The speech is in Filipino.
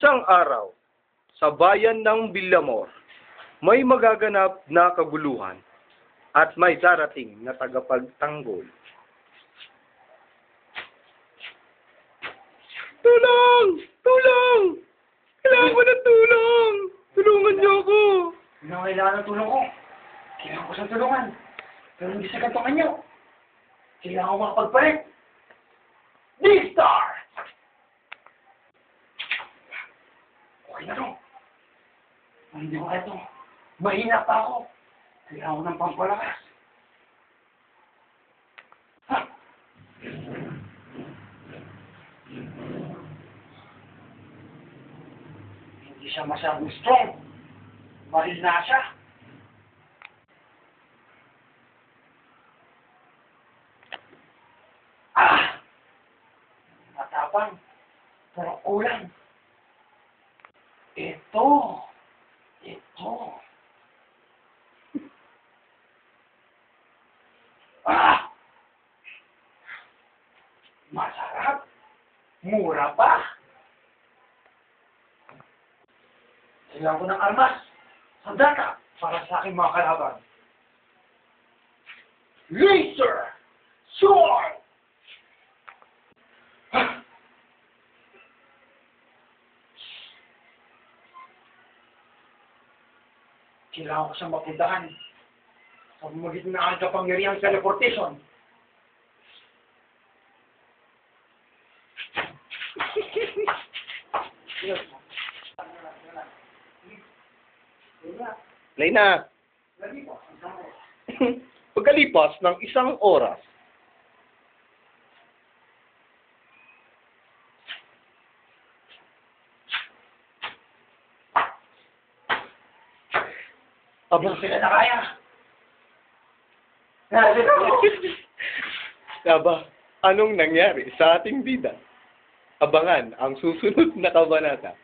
Isang araw, sa bayan ng Villamor, may magaganap na kaguluhan at may darating na tagapagtanggol. Tulong! Tulong! Kailangan ko ng tulong! Tulungan niyo ako! Hindi na kailangan ng tulong ko. Kailangan ko sa tulungan. Pero hindi sa gantungan niyo. Kailangan ko makapagpalit. D-Star! Okay na to. Hindi ko kaya to. Mahina pa ako. Kailangan ko ng pampalakas. Ha? Hindi siya masyadong strong. Mahina siya. Matapang. Pero kulang. Ito. Masarap. Mura pa. Kailangan ko ng armas. Sandata. Para sa aking mga kalaban. Laser! Sword! Kailangan ko siyang mapuntahan sa magitan na ang kapangyarihang teleportation. Lena, pagkalipas ng isang oras, Hindi sila na kaya. Aba, anong nangyari sa ating bida? Abangan ang susunod na kabanata.